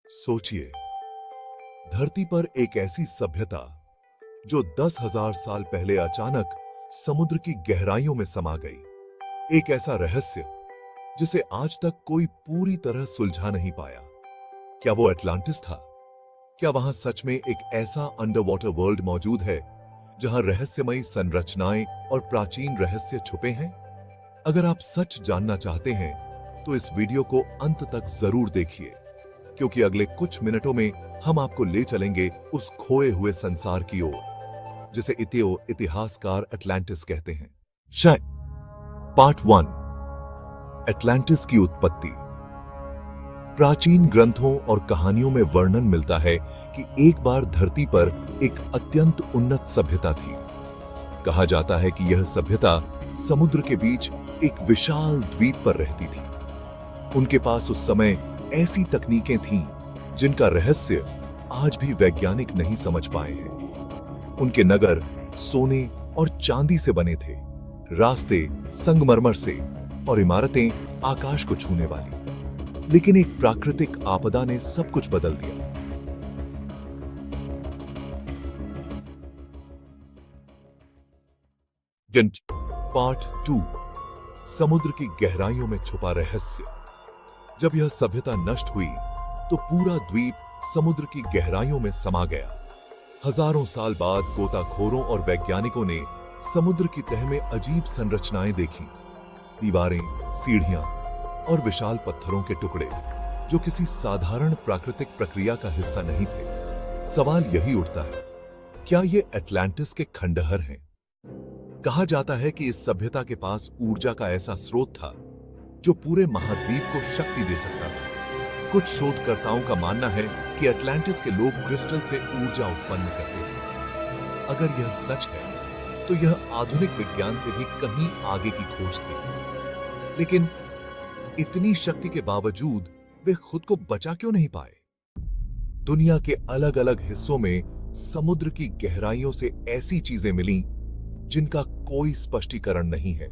सोचिए, धरती पर एक ऐसी सभ्यता जो 10,000 साल पहले अचानक समुद्र की गहराइयों में समा गई। एक ऐसा रहस्य जिसे आज तक कोई पूरी तरह सुलझा नहीं पाया। क्या वो अटलांटिस था? क्या वहां सच में एक ऐसा अंडर वाटर वर्ल्ड मौजूद है जहां रहस्यमयी संरचनाएं और प्राचीन रहस्य छुपे हैं? अगर आप सच जानना चाहते हैं तो इस वीडियो को अंत तक जरूर देखिए, क्योंकि अगले कुछ मिनटों में हम आपको ले चलेंगे उस खोए हुए संसार की ओर जिसे इतिहासकार अटलांटिस कहते हैं। पार्ट 1, अटलांटिस की उत्पत्ति। प्राचीन ग्रंथों और कहानियों में वर्णन मिलता है कि एक बार धरती पर एक अत्यंत उन्नत सभ्यता थी। कहा जाता है कि यह सभ्यता समुद्र के बीच एक विशाल द्वीप पर रहती थी। उनके पास उस समय ऐसी तकनीकें थीं जिनका रहस्य आज भी वैज्ञानिक नहीं समझ पाए हैं। उनके नगर सोने और चांदी से बने थे, रास्ते संगमरमर से और इमारतें आकाश को छूने वाली। लेकिन एक प्राकृतिक आपदा ने सब कुछ बदल दिया। पार्ट 2, समुद्र की गहराइयों में छुपा रहस्य। जब यह सभ्यता नष्ट हुई तो पूरा द्वीप समुद्र की गहराइयों में समा गया। हजारों साल बाद गोताखोरों और वैज्ञानिकों ने समुद्र की तह में अजीब संरचनाएं देखी। दीवारें, सीढ़ियां और विशाल पत्थरों के टुकड़े जो किसी साधारण प्राकृतिक प्रक्रिया का हिस्सा नहीं थे। सवाल यही उठता है, क्या ये अटलांटिस के खंडहर हैं? कहा जाता है कि इस सभ्यता के पास ऊर्जा का ऐसा स्रोत था जो पूरे महाद्वीप को शक्ति दे सकता था। कुछ शोधकर्ताओं का मानना है कि अटलांटिस के लोग क्रिस्टल से ऊर्जा उत्पन्न करते थे। अगर यह सच है तो यह आधुनिक विज्ञान से भी कहीं आगे की खोज थी। लेकिन इतनी शक्ति के बावजूद वे खुद को बचा क्यों नहीं पाए? दुनिया के अलग अलग हिस्सों में समुद्र की गहराइयों से ऐसी चीजें मिलीं जिनका कोई स्पष्टीकरण नहीं है।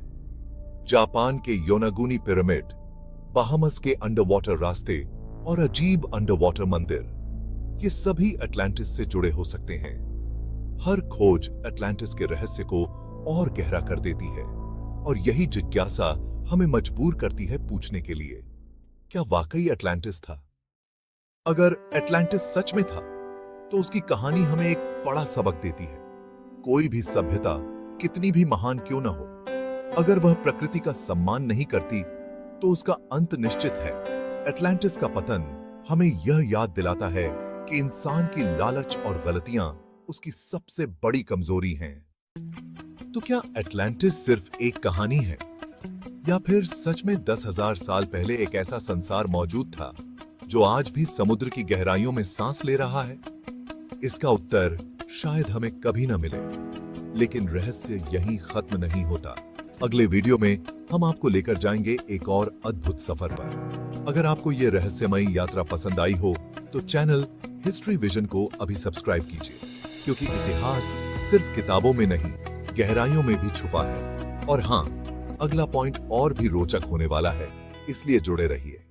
जापान के योनागुनी पिरामिड, बाहामास के अंडरवाटर रास्ते और अजीब अंडरवाटर मंदिर, ये सभी अटलांटिस से जुड़े हो सकते हैं। हर खोज अटलांटिस के रहस्य को और गहरा कर देती है और यही जिज्ञासा हमें मजबूर करती है पूछने के लिए, क्या वाकई अटलांटिस था? अगर अटलांटिस सच में था तो उसकी कहानी हमें एक बड़ा सबक देती है। कोई भी सभ्यता कितनी भी महान क्यों न हो, अगर वह प्रकृति का सम्मान नहीं करती तो उसका अंत निश्चित है। अटलांटिस का पतन हमें यह याद दिलाता है कि इंसान की लालच और गलतियां उसकी सबसे बड़ी कमजोरी हैं। तो क्या अटलांटिस सिर्फ एक कहानी है, या फिर सच में 10,000 साल पहले एक ऐसा संसार मौजूद था जो आज भी समुद्र की गहराइयों में सांस ले रहा है? इसका उत्तर शायद हमें कभी न मिले, लेकिन रहस्य यहीं खत्म नहीं होता। अगले वीडियो में हम आपको लेकर जाएंगे एक और अद्भुत सफर पर। अगर आपको यह रहस्यमयी यात्रा पसंद आई हो तो चैनल हिस्ट्री विजन को अभी सब्सक्राइब कीजिए, क्योंकि इतिहास सिर्फ किताबों में नहीं, गहराइयों में भी छुपा है। और हाँ, अगला पॉइंट और भी रोचक होने वाला है, इसलिए जुड़े रहिए।